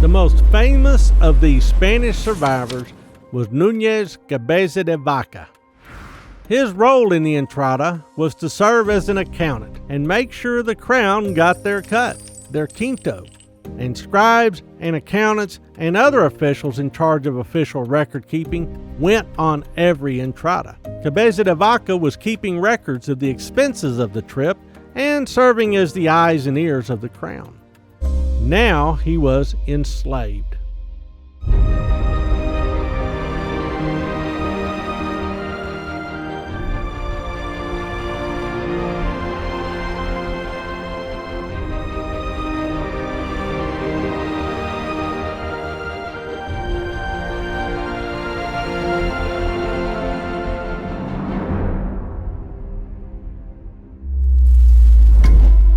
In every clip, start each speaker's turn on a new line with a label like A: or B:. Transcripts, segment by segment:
A: The most famous of these Spanish survivors was Núñez Cabeza de Vaca. His role in the entrada was to serve as an accountant and make sure the crown got their cut, their quinto, and scribes and accountants and other officials in charge of official record keeping went on every entrada. Cabeza de Vaca was keeping records of the expenses of the trip and serving as the eyes and ears of the crown. Now he was enslaved.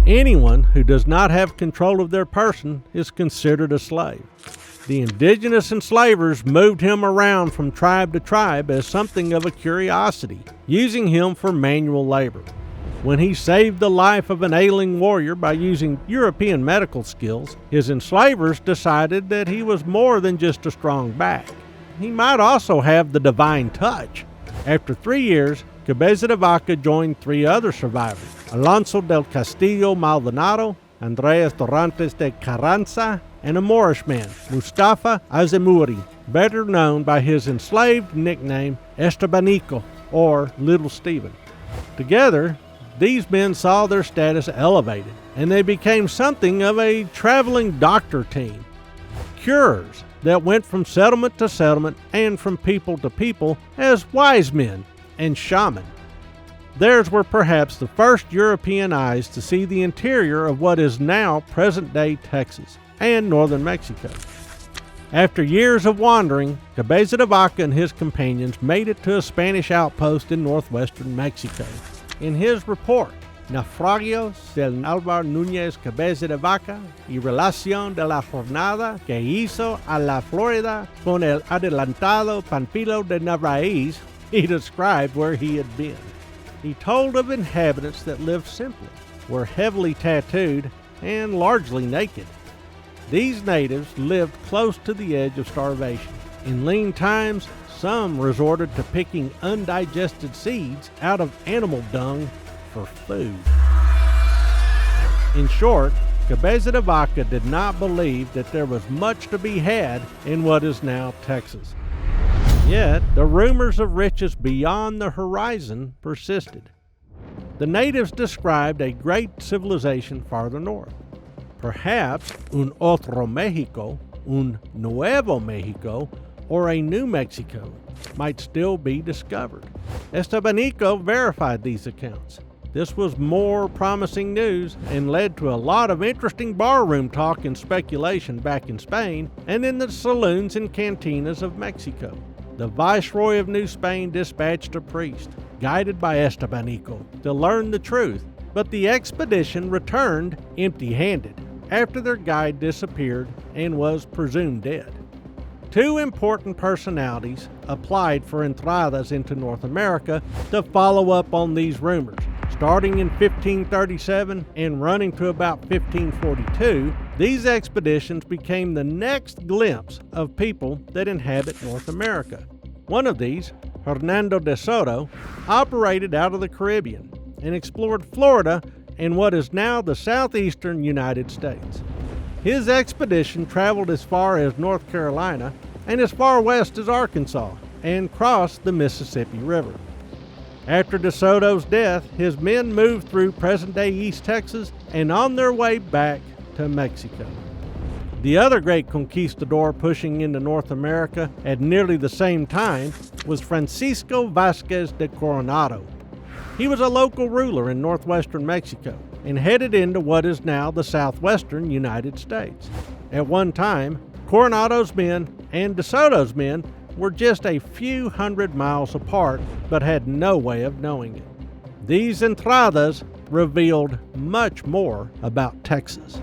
A: Anyone who does not have control of their person is considered a slave. The indigenous enslavers moved him around from tribe to tribe as something of a curiosity, using him for manual labor. When he saved the life of an ailing warrior by using European medical skills, his enslavers decided that he was more than just a strong back. He might also have the divine touch. After 3 years, Cabeza de Vaca joined 3 other survivors: Alonso del Castillo Maldonado, Andres Dorantes de Carranza, and a Moorish man, Mustafa Azemuri, better known by his enslaved nickname Estebanico, or Little Stephen. Together, these men saw their status elevated, and they became something of a traveling doctor team. Curers that went from settlement to settlement and from people to people as wise men and shaman. Theirs were perhaps the first European eyes to see the interior of what is now present-day Texas and northern Mexico. After years of wandering, Cabeza de Vaca and his companions made it to a Spanish outpost in northwestern Mexico. In his report, Naufragios del Álvaro Núñez Cabeza de Vaca y relación de la jornada que hizo a la Florida con el adelantado Panfilo de Narvaez, he described where he had been. He told of inhabitants that lived simply, were heavily tattooed, and largely naked. These natives lived close to the edge of starvation. In lean times, some resorted to picking undigested seeds out of animal dung for food. In short, Cabeza de Vaca did not believe that there was much to be had in what is now Texas. Yet, the rumors of riches beyond the horizon persisted. The natives described a great civilization farther north. Perhaps un otro México, un nuevo México, or a New Mexico might still be discovered. Estebanico verified these accounts. This was more promising news and led to a lot of interesting barroom talk and speculation back in Spain and in the saloons and cantinas of Mexico. The Viceroy of New Spain dispatched a priest, guided by Estebanico, to learn the truth, but the expedition returned empty-handed after their guide disappeared and was presumed dead. 2 important personalities applied for entradas into North America to follow up on these rumors. Starting in 1537 and running to about 1542, these expeditions became the next glimpse of people that inhabit North America. One of these, Hernando de Soto, operated out of the Caribbean and explored Florida and what is now the southeastern United States. His expedition traveled as far as North Carolina and as far west as Arkansas and crossed the Mississippi River. After De Soto's death, his men moved through present-day East Texas and on their way back to Mexico. The other great conquistador pushing into North America at nearly the same time was Francisco Vázquez de Coronado. He was a local ruler in northwestern Mexico and headed into what is now the southwestern United States. At one time, Coronado's men and De Soto's men were just a few hundred miles apart, but had no way of knowing it. These entradas revealed much more about Texas.